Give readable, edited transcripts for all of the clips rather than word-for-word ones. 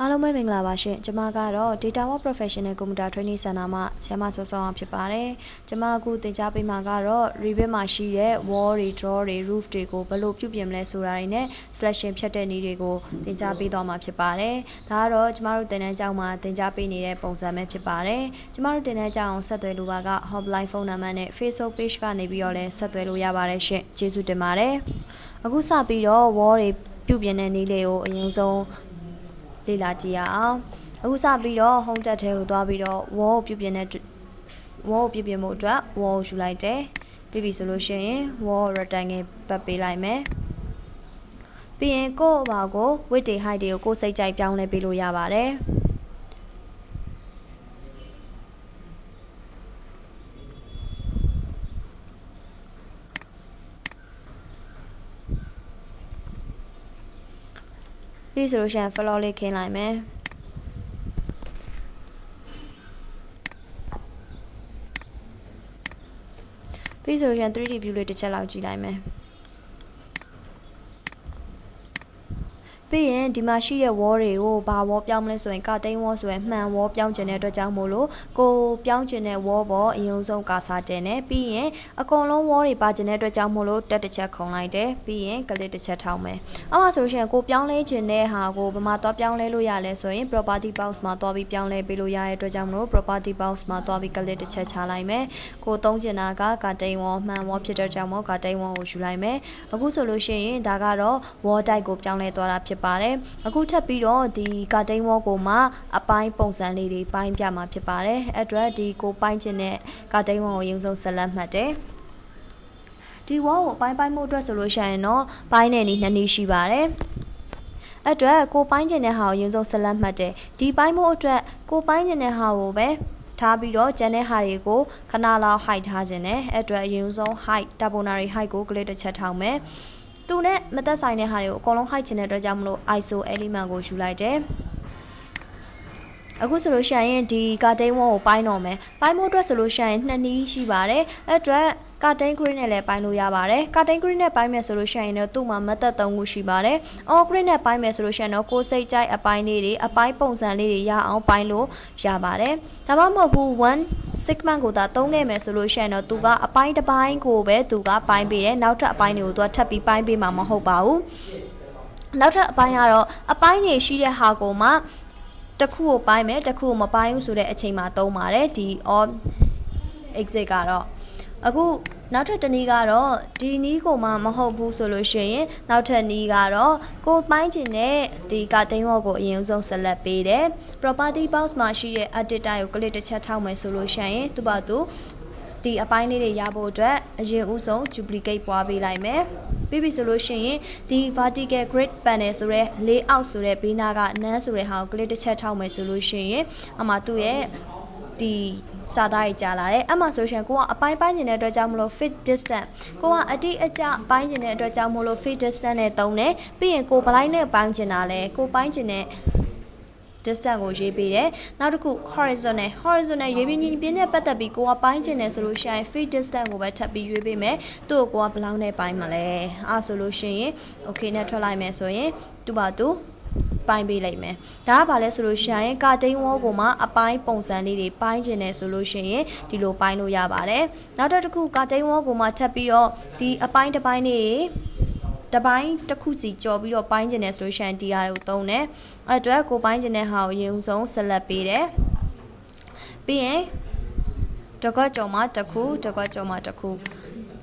အားလုံးပဲမင်္ဂလာပါရှင်ကျွန်မကတော့ Data Work Professional Computer Training Center မှာဆရာမဆောဆောအောင်ဖြစ်ပါတယ်ကျွန်မအခုသင်ကြားပေးမှာကတော့ Revit မှာရှိတဲ့ wall တွေ draw တွေ roof တွေကိုဘယ်လိုပြုပြင်မလဲဆိုတာတွေနဲ့ selection ဖြတ်တဲ့နည်းတွေကိုသင်ကြားပေးသွားမှာဖြစ်ပါတယ်ဒါကတော့ကျွန်မတို့သင်တန်းကျောင်းမှာသင်ကြားပေးနေတဲ့ပုံစံပဲဖြစ်ပါတယ်ကျွန်မတို့သင်တန်းကျောင်းအောင်ဆက်သွယ်လိုပါက hotline ဖုန်းနံပါတ်နဲ့ Facebook page ကနေပြီးတော့လည်းဆက်သွယ်လို့ရပါတယ်ရှင်ကျေးဇူးတင်ပါတယ်အခုစပြီးတော့ wall တွေပြုပြင်တဲ့နည်းလေးကိုအရင်ဆုံးလေ့လာကြည့်ရအောင်အခုစပြီးတော့ home tab ထဲကိုသွားပြီးတော့ wall ပြုပြင်မှုအတွက် wall ယူလိုက်တယ်ပြီးပြီဆိုလို့ရှိရင် wall rectangle ပတ်ပေးလိုက်မယ်ပြီးရင်ကိုယ့်ဘာကို width တွေ height တွေကိုကိုယ်စိတ်ကြိုက်ပြောင်းလဲပေးလို့ရပါတယ်ပြီးဆိုလို့ရှိရင် floor လေးခင်းလိုက်မယ်ပြီးဆိုရင် 3D view လေးတစ်ချက်လောက်ကြည့်လိုက်မယ်ပြီးရင်ဒီမှာရှိတဲ့ wall တွေကိုဘာ wall ပြောင်းမလဲဆိုရင် curtain wall ဆိုရင်မှန် wall ပြောင်းကျင်တဲ့အတွက်ကြောင့်မို့လို့ကိုပြောင်းကျင်တဲ့ wall ပေါ်အရင်ဆုံးကာစာတင်တယ်ပြီးရင်အကုန်လုံး wall တွေပါကျင်တဲ့အတွက်ကြောင့်မို့လို့တက်တစ်ချက်ခုံလိုက်တယ်ပြီးရင် click တစ်ချက်ထောင်းမယ်အောက်မှာဆိုလို့ရှိရင်ကိုပြောင်းလဲကျင်တဲ့ဟာကိုဘယ်မှာသွားပြောင်းလဲလို့ရလဲဆိုရင် property box မှာသွားပြီးပြောင်းလဲပေးလို့ရတဲ့အတွက်ကြောင့်မို့လို့ property box မှာသွားပြီး click တစ်ချက်ချလိုက်မယ်ကိုသုံးကျင်တာက curtain wall မှန် wall ဖြစ်တဲ့ကြောင့်မို့ curtain wall ကိုယူလိုက်မယ်အခုဆိုလို့ရှိရင်ဒါကတော့ wall type ကိုပြောင်းလဲသွားတာဖြစ်ပါတယ်အခုထပ်ပြီးတော့ဒီ curtain wall ကိုမှအပိုင်းပုံစံလေးတွေပိုင်းပြမှာဖြစ်ပါတယ်အဲ့အတွက်ဒီကိုပိုင်းခြင်းတဲ့ curtain wall ကိုအရင်ဆုံးဆက်လက်မှတ်တယ်ဒီ wall ကိုပိုင်းမှုအတွက်ဆိုလို့ရှိရင်တော့ပိုင်းတဲ့နည်းနှစ်နည်းရှိပါတယ်အဲ့အတွက်ကိုပိုင်းခြင်းတဲ့ဟာကိုအရင်ဆုံးဆက်လက်မှတ်တယ်ဒီပိုင်းမှုအတွက်ကိုပိုင်းခြင်းတဲ့ဟာကိုပဲထားပြီးတော့ကျန်တဲ့ဟာတွေကိုခဏလောက် height ထားခြင်းနဲ့အဲ့အတွက်အရင်ဆုံး height tabonary height ကို click တစ်ချက်ထောင်းမယ်သူနဲ့မသက်ဆိုင်တဲ့ဟာတွေကိုအကုန်လုံး height ချင်တဲ့အတွက်ကြောင့်မလို့ ISO element ကိုယူလိုက်တယ်အခုဆိုလို့ရှိရင်ဒီ curtain wall ကိုပိုင်းတော့မယ်ပိုင်းဖို့အတွက်ဆိုလို့ရှိရင်နှစ်နည်းရှိပါတယ်အဲ့အတွက် curtain grid နဲ့လည်းပိုင်းလို့ရပါတယ် curtain grid နဲ့ပိုင်းမယ်ဆိုလို့ရှိရင်တော့သူ့မှာ method 3ခုရှိပါတယ် all grid နဲ့ပိုင်းမယ်ဆိုလို့ရှိရင်တော့ကိုယ်စိတ်ကြိုက်အပိုင်းလေးတွေအပိုင်းပုံစံလေးတွေရအောင်ပိုင်းလို့ရပါတယ်ဒါမှမဟုတ်ဘူး1 segment ကိုသာသုံးခဲ့မယ်ဆိုလို့ရှိရင်တော့သူကအပိုင်းတစ်ပိုင်းကိုပဲသူကပိုင်းပေးတယ်နောက်ထပ်အပိုင်းတွေကိုသူကထပ်ပြီးပိုင်းပေးမှာမဟုတ်ပါဘူးနောက်ထပ်အပိုင်းကတော့အပိုင်းတွေရှိတဲ့ဟာကိုမှတစ်ခုကိုပိုင်းမယ်တစ်ခုကိုမပိုင်းဘူးဆိုတဲ့အချိန်မှာသုံးပါတယ်ဒီ all exit ကတော့အခုနောက်ထပ်တစ်နည်းကတော့ဒီနည်းကိုမှမဟုတ်ဘူးဆိုလို့ရှိရင်နောက်ထပ်နည်းကတော့ကိုပိုင်းချင်တဲ့ဒီ curtain wall ကိုအရင်ဆုံး select ပေးတယ် property box မှာရှိတဲ့ editor ကို click တစ်ချက်ထောက်မယ်ဆိုလို့ရှိရင်သူ့ဘာသူဒီအပိုင်းလေးတွေရဖို့အတွက်အရင်ဦးဆုံး duplicate ပွားပေးလိုက်မယ်ပြီးပြီဆိုလို့ရှိရင်ဒီ vertical grid panel ဆိုတဲ့ layout ဆိုတဲ့ဘေးနားက none ဆိုတဲ့ဟာကို click တစ်ချက်ထောက်မယ်ဆိုလို့ရှိရင်အမှသူ့ရဲ့ဒီစာသားကြီးကြာလာတယ်အဲ့မှာဆိုရှင်ကိုကအပိုင်းပိုင်းနေတဲ့အတွက်ကြောင့်မလို့ fit distance ကိုကအတိအကျပိုင်းနေတဲ့အတွက်ကြောင့်မလို့ fit distance နဲ့သုံးတယ်ပြီးရင်ကို blind နဲ့ပိုင်းကျင်တာလဲကိုပိုင်းကျင်တဲ့ distance ကိုရေးပေးတယ်နောက်တစ်ခု horizontal ရေးပြီးပြင်းနဲ့ပတ်သက်ပြီးကိုကပိုင်းကျင်တယ်ဆိုလို့ရှိရင် fit distance ကိုပဲထပ်ပြီးရွေးပေးမယ်သူ့ကိုကဘယ်လောက်နဲ့ပိုင်းမလဲအားဆိုလို့ရှိရင် okay နဲ့ထွက်လိုက်မယ်ဆိုရင်သူ့ဘာသူပိုင်းပေးလိုက်မယ်ဒါကဘာလဲဆိုလို့ရှိရင် curtain wall ကိုမှအပိုင်းပုံစံလေးတွေပိုင်းကျင်တယ်ဆိုလို့ရှိရင်ဒီလိုပိုင်းလို့ရပါတယ်နောက်တစ်ခု curtain wall ကိုမှထပ်ပြီးတော့ဒီအပိုင်းတစ်ပိုင်းလေးတပိုင်းတစ်ခုစီကြော်ပြီးတော့ပိုင်းကျင်တယ်ဆိုလို့ရှိရင်ဒီဟာကိုသုံးတယ်အဲ့အတွက်ကိုပိုင်းကျင်တဲ့ဟာကိုအရင်ဆုံး select ပေးတယ်ပြီးရင်တစ်ခွက်ကြော်မှာတစ်ခု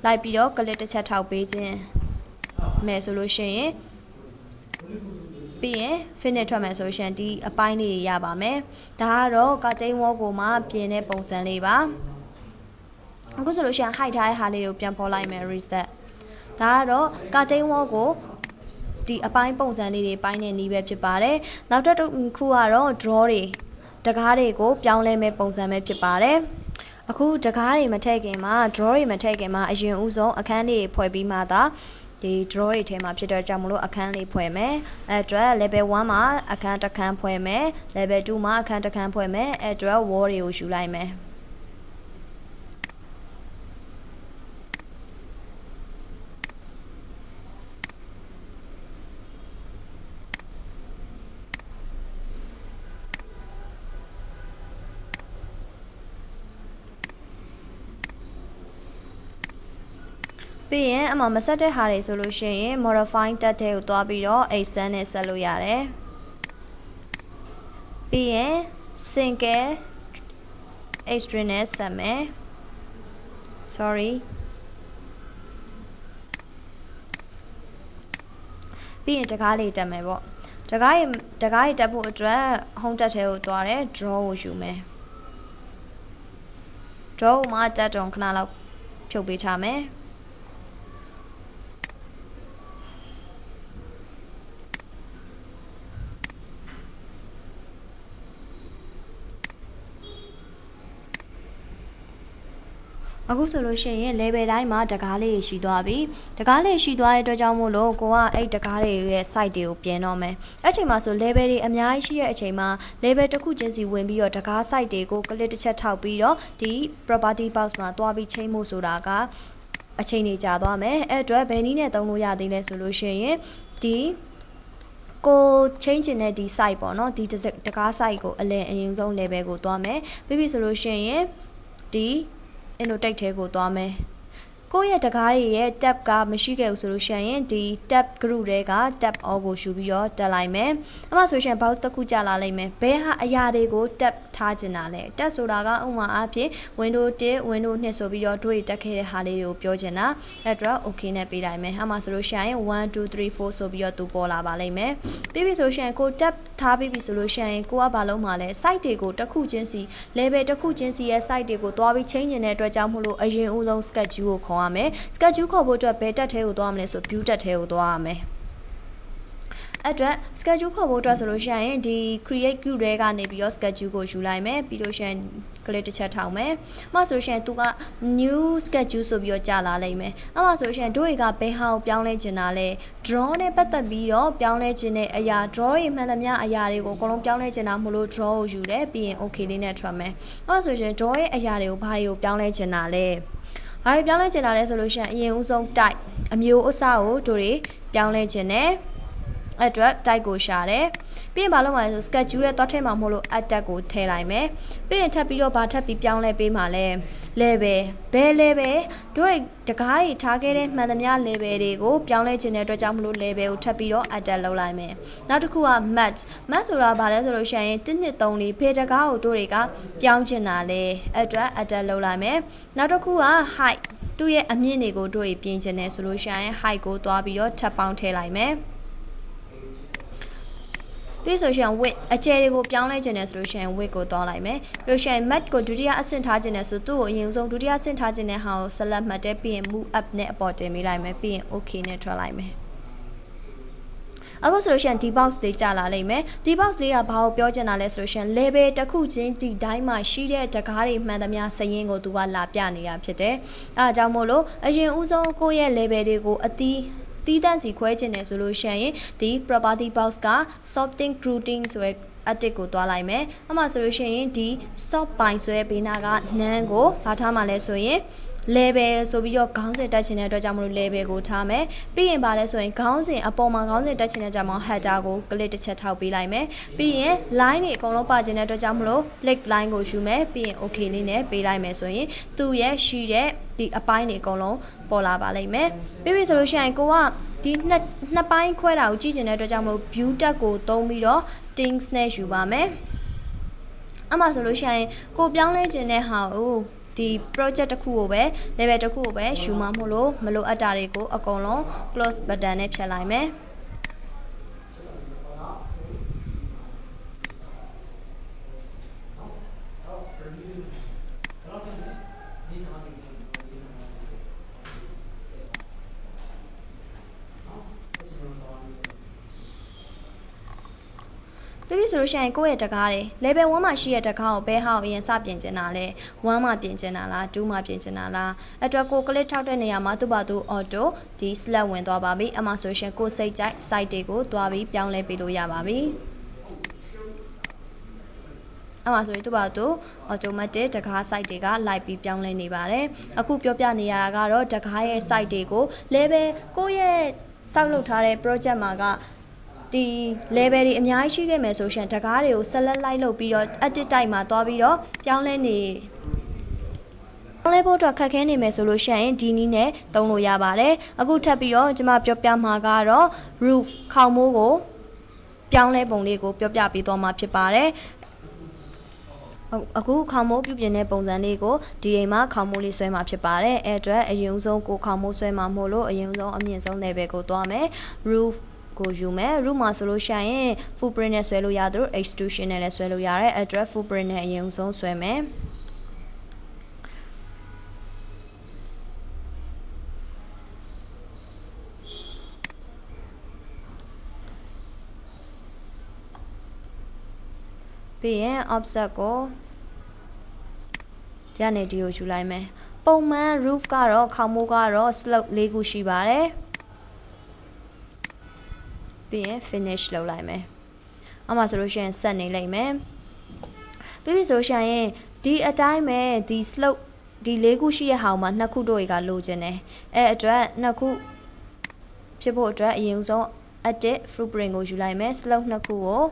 လိုက်ပြီးတော့ click တစ်ချက်ထောက်ပေးခြင်းမယ်ဆိုလို့ရှိရင်ပြီးရင် finish ထွက်မယ်ဆိုရှင်ဒီအပိုင်းလေးတွေရပါမယ်ဒါကတော့ curtain wall ကိုမှပြင်တဲ့ပုံစံလေးပါအခုဆိုလို့ရှိရင် height ထားတဲ့ဟာလေးကိုပြန်ပေါ်လိုက်မယ် reset ဒါကတော့ curtain wall ကိုဒီအပိုင်းပုံစံလေးတွေပိုင်းနေနည်းပဲဖြစ်ပါတယ်နောက်တစ်ခုကတော့ draw တွေတကားတွေကိုပြောင်းလဲမဲ့ပုံစံပဲဖြစ်ပါတယ်အခုတကားတွေမထည့်ခင်မှာ draw တွေမထည့်ခင်မှာအရင်ဦးဆုံးအခန်းလေးဖွဲ့ပြီးမှသာဒီ draw တွေထဲမှာဖြစ်တဲ့ကြောင့်မလို့အခန်းလေးဖွဲ့မယ်အဲ့အတွက် level 1မှာအခန်းတစ်ခန်းဖွဲ့မယ် level 2မှာအခန်းတစ်ခန်းဖွဲ့မယ်အဲ့အတွက် wall တွေကိုယူလိုက်မယ် ပြီးရင်အမှမဆက်တဲ့ဟာတွေဆိုလို့ရှိရင် modify တက်တဲ့ကိုသွားပြီးတော့ extend နဲ့ဆက်လို့ရတယ်ပြီးရင် single extend နဲ့ဆက်မယ် sorry ပြီးရင်တကားလေးတက်မယ်ပေါ့တကားရေတက်ဖို့အတွက် home တက်တဲ့ကိုသွားတယ် draw ကိုယူမယ် draw မှာတက်တော့ခဏလောက်ဖြုတ်ပေးထားမယ်အခုဆိုလို့ရှိရင် level တိုင်းမှာတကားလေးရှိသွားပြီတကားလေးရှိသွားတဲ့အတွက်ကြောင့်မို့လို့ကိုကအဲ့တကားတွေရဲ့ site တွေကိုပြင်တော့မယ်အဲ့ချိန်မှာဆို level တွေအများကြီးရှိတဲ့အချိန်မှာ level တစ်ခုချင်းစီဝင်ပြီးတော့တကား site တွေကို click တစ်ချက်ထောက်ပြီးတော့ဒီ property box မှာတွားပြီးချိန်ဖို့ဆိုတာကအချိန်တွေကြာသွားမယ်အဲ့အတွက်ဘယ်နည်းနဲ့သုံးလို့ရသေးလဲဆိုလို့ရှိရင်ဒီကိုချိန်ချင်တဲ့ဒီ site ပေါ့နော်ဒီတကား site ကိုအရင်ဆုံး level ကိုတွားမယ်ပြီးပြီဆိုလို့ရှိရင်ဒီ annotate ထဲကိုသွားမယ်ကိုယ့်ရဲ့တကားတွေရဲ့ tab ကမရှိခဲ့ဘူးဆိုလို့ရှိရင်ဒီ tab group တွေက tab all ကိုယူပြီးတော့တက်လိုက်မယ်အမှဆိုရှင် box တစ်ခုကြာလာလိမ့်မယ်ဘယ်ဟာအရာတွေကို tab ထားချင်တာလဲ tab ဆိုတာကဥမာအားဖြင့် window 1 window 2ဆိုပြီးတော့တို့တက်ခဲ့တဲ့ဟာလေးတွေကိုပြောချင်တာအဲ့တော့ okay နဲ့ပေးလိုက်မယ်အမှဆိုလို့ရှိရင်1 2 3 4ဆိုပြီးတော့သူပေါ်လာပါလိမ့်မယ်ပြီးပြီဆိုလို့ရှိရင်ကို tab ထားပြီးပြီဆိုလို့ရှိရင်ကိုကဘာလုပ်မှာလဲ site တွေကိုတစ်ခုချင်းစီ level တစ်ခုချင်းစီရဲ့ site တွေကိုတွားပြီးချိန်ကျင်တဲ့အတွက်ကြောင့်မို့လို့အရင်ဦးဆုံး schedule ကိုခေါ်ရမယ် schedule ခေါ်ဖို့အတွက်ဘယ်တက်ထဲကိုသွားမလဲဆို view တက်ထဲကိုသွားရမယ်အဲ့အတွက် schedule ခေါ်ဖို့အတွက်ဆိုလို့ရှိရင်ဒီ create queue တွေကနေပြီးတော့ schedule ကိုယူလိုက်မယ်ပြီးလို့ရှိရင် click တစ်ချက်ထောက်မယ်။မှဆိုလို့ရှိရင်သူက new schedule ဆိုပြီးတော့ကြာလာလိမ့်မယ်။အဲ့မှာဆိုလို့ရှိရင်တို့တွေကဘယ်ဟာကိုပြောင်းလဲချင်တာလဲ draw နဲ့ပတ်သက်ပြီးတော့ပြောင်းလဲချင်တဲ့အရာ draw တွေမှန်သမျှအရာတွေကိုအကုန်လုံးပြောင်းလဲချင်တာမလို့ draw ကိုယူတယ်ပြီးရင် okay လေးနဲ့ထွက်မယ်။အဲ့မှာဆိုလို့ရှိရင် draw ရဲ့အရာတွေကိုဘာတွေကိုပြောင်းလဲချင်တာလဲ။ဘာတွေပြောင်းလဲချင်တာလဲဆိုလို့ရှိရင်အရင်ဦးဆုံး type အမျိုးအစားကိုတို့တွေပြောင်းလဲချင်တယ်။အဲ့အတွက် type ကိုရှာတယ်ပြီးရင်ဘာလုပ်မှာလဲဆို schedule ရဲ့သွားထည့်မှာမဟုတ်လို့ add ကိုထည့်လိုက်မယ်ပြီးရင်ထပ်ပြီးတော့ဘာထပ်ပြီးပြောင်းလဲပေးမှာလဲ level ဘယ် level တို့တကားတွေထားခဲ့တဲ့မှန်သမျှ level တွေကိုပြောင်းလဲခြင်းတဲ့အတွက်ကြောင့်မလို့ level ကိုထပ်ပြီးတော့ add လုပ်လိုက်မယ်နောက်တစ်ခုက mat ဆိုတာဘာလဲဆိုလို့ရှိရင်1 2 3လေးဖေးတကားကိုတို့တွေကပြောင်းချင်တာလဲအဲ့အတွက် add လုပ်လိုက်မယ်နောက်တစ်ခုက height သူ့ရဲ့အမြင့်တွေကိုတို့တွေပြင်ချင်တယ်ဆိုလို့ရှိရင် height ကိုသွားပြီးတော့ထပ်ပေါင်းထည့်လိုက်မယ်ပြီးဆိုရှင် width အကျယ်တွေကိုပြောင်းလဲခြင်းနဲ့ဆိုလို့ရှိရင် width ကိုသွားလိုက်မယ်ပြီးလို့ရှိရင် mat ကိုဒုတိယအဆင့်ထားခြင်းနဲ့ဆိုသူ့ကိုအရင်ဆုံးဒုတိယအဆင့်ထားခြင်းနဲ့ဟာကို select မှတ်တယ်ပြီးရင် move up နဲ့အပေါ်တင်ပေးလိုက်မယ်ပြီးရင် okay နဲ့ထွက်လိုက်မယ်အခုဆိုလို့ရှိရင်ဒီ box လေးကြာလာလိမ့်မယ်ဒီ box လေးကဘာကိုပြောချင်တာလဲဆိုလို့ရှိရင် level တစ်ခုချင်းဒီတိုင်းမှာရှိတဲ့တကားတွေမှန်သမျှစရင်းကိုသူကလာပြနေတာဖြစ်တယ်အဲအကြောင်းမို့လို့အရင်ဦးဆုံးကိုယ့်ရဲ့ level တွေကိုအတီးတန်းစီခွဲခြင်းနဲ့ဆိုလို့ရှိရင်ဒီ property box က sorting grouping ဆိုရဲ edit ကိုတွားလိုက်မယ်အမှဆိုလို့ရှိရင်ဒီ sort by ဆိုရဲဘေးနာက none ကိုဘာထားမှလဲဆိုရင် level ဆိုပြီးတော့ခေါင်းစဉ်တက်ချင်တဲ့အတွက်ကြောင့်မလို့ level ကိုထားမယ်ပြီးရင်ပါလဲဆိုရင်ခေါင်းစဉ်အပေါ်မှာခေါင်းစဉ်တက်ချင်တဲ့ကြောင့်မ header ကို click တစ်ချက်ထောက်ပေးလိုက်မယ်ပြီးရင် line တွေအကုန်လုံးပါချင်တဲ့အတွက်ကြောင့်မလို့ click line ကိုယူမယ်ပြီးရင် okay လေးနဲ့ပေးလိုက်မယ်ဆိုရင်သူ့ရဲ့ရှိတဲ့ဒီအပိုင်းတွေအကုန်လုံးပေါ်လာပါလိမ့်မယ်ပြီးပြီဆိုလို့ရှိရင်ကိုကဒီနှစ်ပိုင်းခွဲတာကိုကြည့်ချင်တဲ့အတွက်ကြောင့်မလို့ view tab ကိုသုံးပြီးတော့ things နဲ့ယူပါမယ်အမှဆိုလို့ရှိရင်ကိုပြောင်းလဲခြင်းတဲ့ဟာကိုဒီ project တစ်ခုကိုပဲ level တစ်ခုကိုပဲယူမှာမို့လို့မလိုအပ်တာတွေကိုအကုန်လုံး close button နဲ့ဖြတ်လိုက်မယ်ပြီးဆိုလို့ရှိရင်ကိုယ့်ရဲ့တကားတွေ level 1မှာရှိတဲ့တကားကိုဘယ်ဟာကိုအရင်စပြင်ကျင်တာလဲ1မှာပြင်ကျင်တာလား2မှာပြင်ကျင်တာလားအတွက်ကို click ထောက်တဲ့နေရာမှာသူ့ဘာသူ auto ဒီ select ဝင်သွားပါပြီအမှဆိုရှင်ကိုစိတ်ကြိုက် site တွေကိုတွားပြီးပြောင်းလဲပေးလို့ရပါပြီအမှဆိုရင်သူ့ဘာသူ automatic တကား site တွေကလိုက်ပြီးပြောင်းလဲနေပါတယ်အခုပြောပြနေရတာကတော့တကားရဲ့ site တွေကို level ကိုယ့်ရဲ့စောက်လုပ်ထားတဲ့ project မှာကဒီ level တွေအများကြီးရှိခဲ့မယ်ဆိုရှင်တကားတွေကို select လိုက်လုပ်ပြီးတော့ edit type မှာတွားပြီးတော့ပြောင်းလဲနေ လဲဖို့အတွက်ခက်ခဲနေမယ်ဆိုလို့ရှိရင်ဒီနည်းနဲ့သုံးလို့ရပါတယ်အခုထပ်ပြီးတော့ကျွန်မပြောပြမှာကတော့ roof ခေါင်မိုးကိုပြောင်းလဲပုံလေးကိုပြောပြပေးသွားမှာဖြစ်ပါတယ်အခုခေါင်မိုးပြုပြင်တဲ့ပုံစံလေးကိုဒီအိမ်မှာခေါင်မိုးလေးဆွဲမှာဖြစ်ပါတယ်အဲ့အတွက်အရင်ဆုံးကိုခေါင်မိုးဆွဲမှာမို့လို့အရင်ဆုံးအမြင့်ဆုံး level ကိုသွားမယ် roof ကိုယူမယ် roof မှာဆိုလို့ရှိရင် footprint နဲ့ဆွဲလို့ရသလို extrusion နဲ့လည်းဆွဲလို့ရတယ်အဲ့အတွက် footprint နဲ့အရင်ဆုံးဆွဲမယ်ပြီးရင် offset ကိုဒီကနေဒီကိုယူလိုက်မယ်ပုံမှန် roof ကတော့ခေါင်မိုးကတော့ slope ၄ခုရှိပါတယ်ပြီးရင် finish လုပ်လိုက်မယ်အမှဆိုလို့ရှိရင်ဆက်နေလိုက်မယ်ပြီးပြီဆိုရင်ဒီအတိုင်းပဲဒီ slope ဒီ၄ခုရှိတဲ့ဟာမှာနှစ်ခုတို့တွေကလိုချင်တယ်အဲ့အတွက်နှစ်ခုဖြစ်ဖို့အတွက်အရင်ဆုံး edit footprint ကိုယူလိုက်မယ် slope နှစ်ခုကို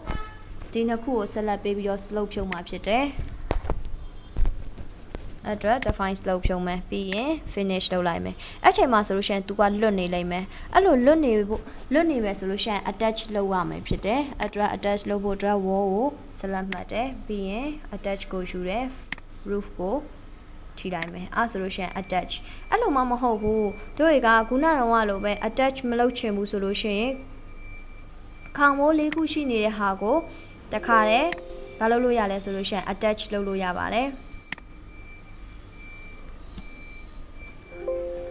ဒီနှစ်ခုကိုဆက်လက်ပေးပြီးတော့ slope ဖြုံမှာဖြစ်တယ်အတွက် define slope ဖြုံမယ်ပြီးရင် finish လုပ်လိုက်မယ်အဲ့ချိန်မှာဆိုလို့ရှိရင်သူကလွတ်နေလိမ့်မယ်အဲ့လိုလွတ်နေမယ်ဆိုလို့ရှိရင် attach လုပ်ရမယ်ဖြစ်တယ်အတွက် attach လုပ်ဖို့အတွက် wall ကိုဆက်လက်မှတ်တယ်ပြီးရင် attach ကိုယူတယ် roof ကိုထိလိုက်မယ်အဲ့ဆိုလို့ရှိရင် attach အဲ့လိုမှမဟုတ်ဘူးတို့တွေကခုနကတော့လိုပဲ attach မလုပ်ချင်ဘူးဆိုလို့ရှိရင်ခေါင်မိုး၄ခုရှိနေတဲ့ဟာကိုတခါတည်းဘာလုပ်လို့ရလဲဆိုလို့ရှိရင် attach လုပ်လို့ရပါတယ်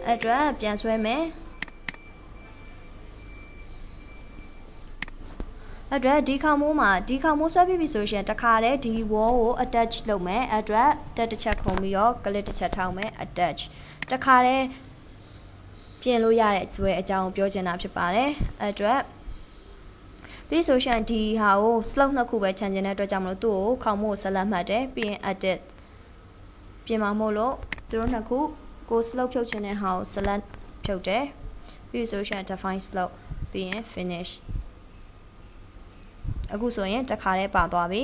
အဲ့တော့ပြန်ဆွဲမယ်အဲ့တော့ဒီခေါင်မိုးဆွဲပြီးပြီဆိုရင်တခါတည်းဒီ wall ကို attach လုပ်မယ်အဲ့တော့တက်တစ်ချက်ခုံပြီးတော့ click တစ်ချက်ထောက်မယ် attach တခါတည်းပြင်လို့ရတဲ့ဆွဲအကြောင်းပြောချင်တာဖြစ်ပါတယ်အဲ့တော့ပြီးဆိုရှင်ဒီဟာကို slope နှစ်ခုပဲခြံကျင်တဲ့အတွက်ကြောင့်မလို့သူ့ကိုခေါင်မိုးကိုဆက်လက်မှတ်တယ်ပြီးရင် edit ပြင်မှာမို့လို့သူတို့နှစ်ခုကို slope ဖြုတ်ချင်တဲ့ဟာကို select ဖြုတ်တယ်ပြီးဆိုရှင် define slope ပြီးရင် finish အခုဆိုရင်တစ်ခါတည်းပါသွားပြီ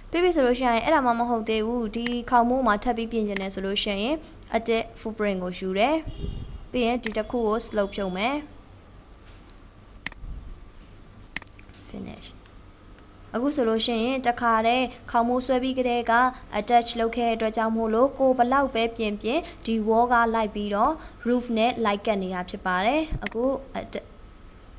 ပြီးပြီဆိုလို့ရှိရင်အဲ့ဒါမှမဟုတ်သေးဘူးဒီခေါင်မိုးမှာထပ်ပြီးပြင်ချင်တယ်ဆိုလို့ရှိရင် edit footprint ကိုယူတယ်ပြီးရင်ဒီတစ်ခုကို slope ဖြုတ်မယ် finish အခုဆိုလို့ရှိရင်တခါတည်းခေါင်မိုးဆွဲပြီးကြတဲ့က attach လုပ်ခဲ့တဲ့အတွက်ကြောင့်မို့လို့ကိုဘလောက်ပဲပြင်ဒီ wall ကလိုက်ပြီးတော့ roof နဲ့ light ကတ်နေတာဖြစ်ပါတယ်အခု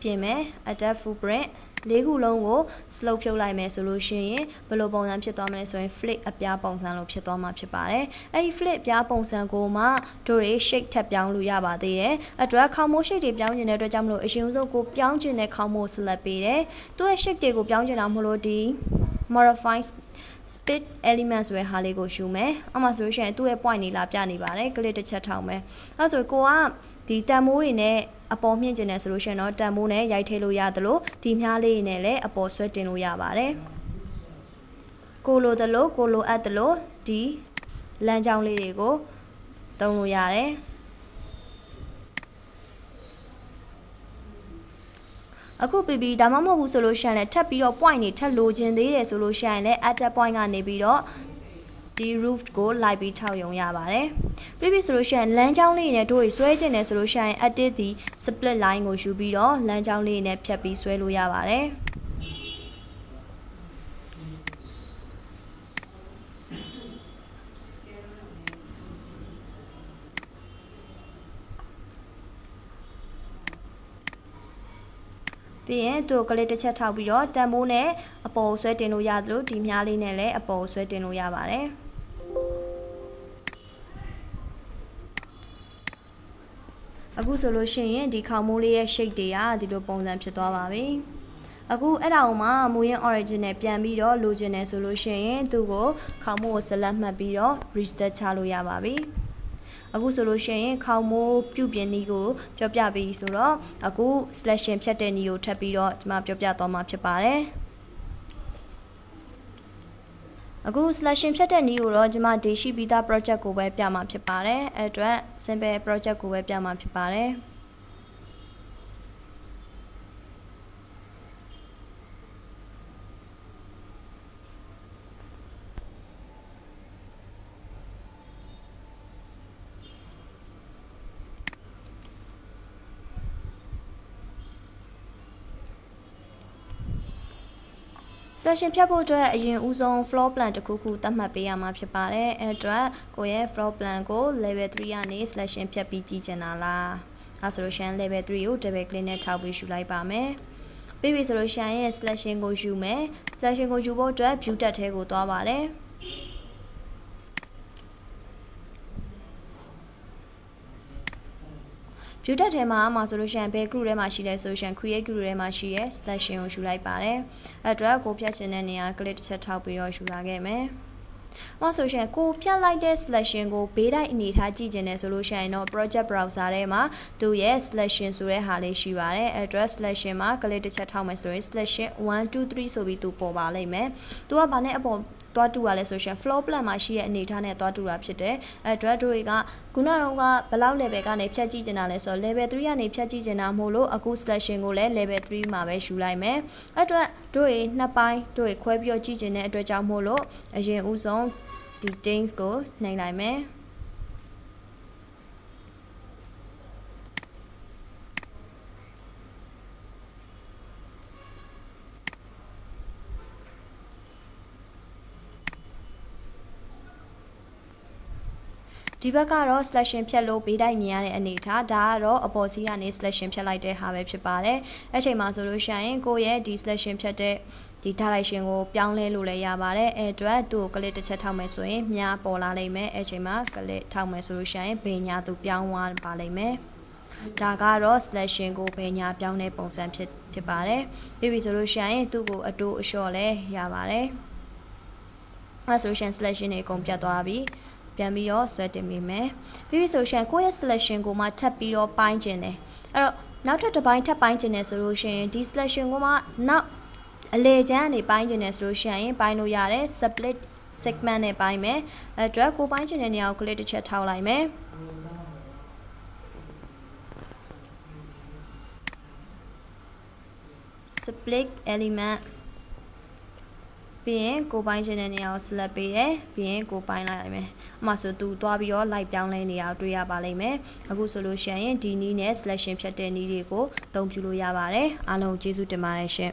ပြင်မယ် attach footprint ၄ခုလုံးကို slope ဖြုတ်လိုက်မယ်ဆိုလို့ရှိရင်ဘယ်လိုပုံစံဖြစ်သွားမလဲဆိုရင် flip အပြားပုံစံလို့ဖြစ်သွားမှာဖြစ်ပါတယ်အဲ့ဒီ flip အပြားပုံစံကိုမှတို့တွေ shape ထပ်ပြောင်းလို့ရပါသေးတယ်အတွက်ခေါင်မိုး shape တွေပြောင်းကျင်တဲ့အတွက်ကြောင့်မလို့အရင်ဆုံးကိုပြောင်းကျင်တဲ့ခေါင်မိုး select ပေးတယ်သူ့ရဲ့ shape တွေကိုပြောင်းကျင်တာမလို့ဒီ modify split elements ဆိုတဲ့ဟာလေးကိုယူမယ်အမှဆိုလို့ရှိရင်သူ့ရဲ့ point တွေလာပြနေပါတယ် click တစ်ချက်ထောက်မယ်အဲ့ဆိုကိုကဒီတန်မိုးတွေနဲ့အပေါ်မြင့်ကျင်နေဆိုလို့ရှိရင်တော့တန်မိုးနဲ့ရိုက်ထည့်လို့ရသလိုဒီမြားလေးနဲ့လည်းအပေါ်ဆွဲတင်လို့ရပါတယ်ကိုလိုသလိုကိုလိုအပ်သလိုဒီလမ်းကြောင်းလေးတွေကိုသုံးလို့ရတယ်အခုပြီးဒါမှမဟုတ်ဘူးဆိုလို့ရှိရင်လည်းထပ်ပြီးတော့ point တွေထပ်လိုချင်သေးတယ်ဆိုလို့ရှိရင်လည်း at point ကနေပြီးတော့ဒီ roof ကိုလိုက်ပြီးထောက်ရုံရပါတယ်ပြီးပြီဆိုလို့ရှိရင်လမ်းကြောင်းလေးနဲ့တို့ဆွဲကျင်တယ်ဆိုလို့ရှိရင် edit ဒီ split line ကိုယူပြီးတော့လမ်းကြောင်းလေးနဲ့ဖြတ်ပြီးဆွဲလို့ရပါတယ်ပြီးရင်သူ့ကလေးတစ်ချက်ထောက်ပြီးတော့တန်မိုးနဲ့အပေါ်ဆွဲတင်လို့ရသလိုဒီမြားလေးနဲ့လည်းအပေါ်ဆွဲတင်လို့ရပါတယ်အခုဆိုလို့ရှိရင်ဒီခေါင်မိုးလေးရဲ့ shape တွေကဒီလိုပုံစံဖြစ်သွားပါပြီအခုအဲ့ဒါကိုမှမူရင်း origin နဲ့ပြန်ပြီးတော့လိုချင်တယ်ဆိုလို့ရှိရင်သူ့ကိုခေါင်မိုးကို select မှတ်ပြီးတော့ restart ချလို့ရပါပြီအခုဆိုလို့ရှိရင်ခေါင်မိုးပြုပြင်နည်းကိုပြောပြပြီးဆိုတော့အခု selection ဖြတ်တဲ့နည်းကိုထပ်ပြီးတော့ကျွန်မပြောပြသွားမှာဖြစ်ပါတယ်အခု selection ဖြတ်တဲ့နည်းကိုတော့ကျွန်မဒီရှိပြီးသား project ကိုပဲပြမှာဖြစ်ပါတယ်အဲ့အတွက် simple project ကိုပဲပြမှာဖြစ်ပါတယ် selection ဖြတ်ဖို့အတွက်အရင်ဦးဆုံး floor plan တစ်ခုခုသတ်မှတ်ပေးရမှာဖြစ်ပါတယ်အဲ့အတွက်ကိုရဲ့ floor plan ကို level 3ကနေ selection ဖြတ်ပြီးကြည့်ချင်တာလားအဲ့ဆိုလို့ရှိရင် level 3ကို double click နဲ့ထောက်ပြီးယူလိုက်ပါမယ်ပြီးပြီဆိုလို့ရှိရင် selection ကိုယူမယ် selection ကိုယူဖို့အတွက် view tab ထဲကိုသွားပါတယ်view tab ထဲမှာဆိုလို့ရှိရင်ဘယ် group ထဲမှာရှိလဲဆိုရင် create group ထဲမှာရှိရဲ selection ကိုယူလိုက်ပါတယ်အဲ့အတွက်ကိုဖြတ်ချင်တဲ့နေရာ click တစ်ချက်ထောက်ပြီးတော့ယူလာခဲ့မယ်ဆိုရှင်ကိုဖြတ်လိုက်တဲ့ selection ကိုဘေးတိုင်းအနေထားကြည့်ကျင်တယ်ဆိုလို့ရှိရင်တော့ project browser ထဲမှာသူရဲ့ selection ဆိုတဲ့ဟာလေးရှိပါတယ်အဲ့အတွက် selection မှာ click တစ်ချက်ထောက်မယ်ဆိုရင် selection 1 2 3ဆိုပြီးသူပေါ်ပါလိမ့်မယ်သူကဘာနဲ့အပေါ်သွားတူရလဲဆိုရှင် floor plan မှာရှိတဲ့အနေထားနဲ့သွားတူတာဖြစ်တယ်အဲ့အတွက်တို့တွေကခုနကတော့ဘယ်လောက် level ကနေဖြတ်ကြည့်ကျင်တာလဲဆိုတော့ level 3ကနေဖြတ်ကြည့်ကျင်တာမို့လို့အခု selection ကိုလည်း level 3မှာပဲယူလိုက်မယ်အဲ့အတွက်တို့တွေနှစ်ပိုင်းတို့တွေခွဲပြီးတော့ကြည့်ကျင်တဲ့အတွက်ကြောင့်မို့လို့အရင်ဦးဆုံးဒီ things ကိုနှိပ်လိုက်မယ်ဒီဘက်ကတော့ selection ဖြတ်လို့ဘေးတိုင်းမြင်ရတဲ့အနေထားဒါကတော့အပေါ်စီးကနေ selection ဖြတ်လိုက်တဲ့ဟာပဲဖြစ်ပါတယ်အဲ့ချိန်မှာဆိုလို့ရှိရင်ကိုယ့်ရဲ့ဒီ selection ဖြတ်တဲ့ဒီ direction ကိုပြောင်းလဲလို့လည်းရပါတယ်အဲ့အတွက်သူ့ကို click တစ်ချက်ထောက်မယ်ဆိုရင်မြားပေါ်လာလိမ့်မယ်အဲ့ချိန်မှာ click ထောက်မယ်ဆိုလို့ရှိရင်ဘေးညာသူပြောင်းသွားပါလိမ့်မယ်ဒါကတော့ selection ကိုဘေးညာပြောင်းတဲ့ပုံစံဖြစ်ပါတယ်ပြီးပြီဆိုလို့ရှိရင်သူ့ကိုအတိုးအလျှော့လဲရပါတယ်အဲ့ဆိုရှင် selection တွေအကုန်ပြတ်သွားပြီပြန်ပြီးတော့ဆွဲတင်မိမယ်ပြီးပြီဆိုရှင်ကိုယ့်ရဲ့ selection ကိုမှထပ်ပြီးတော့ပိုင်းကျင်တယ်အဲ့တော့နောက်ထပ်တစ်ပိုင်းထပ်ပိုင်းကျင်တယ်ဆိုလို့ရှင်ဒီ selection ကိုမှနောက်အလေချမ်းကနေပိုင်းကျင်တယ်ဆိုလို့ရှင်ပိုင်းလို့ရတယ် split segment နဲ့ပိုင်းမယ်အဲ့အတွက်ကိုပိုင်းကျင်တဲ့နေရာကို click တစ်ချက်ထောက်လိုက်မယ်split element ပြီးရင်ကိုပိုင်းချင်တဲ့နေရာကို select ပေးတယ်ပြီးရင်ကိုပိုင်းလိုက်မယ်အမှဆိုသူသွားပြီးတော့ light ပြောင်းလဲနေရာကိုတွေ့ရပါလိမ့်မယ်အခုဆိုလို့ရှိရင်ဒီနည်းနဲ့ selection ဖြတ်တဲ့နည်းတွေကိုအသုံးပြုလို့ရပါတယ်အားလုံးကျေးဇူးတင်ပါတယ်ရှင်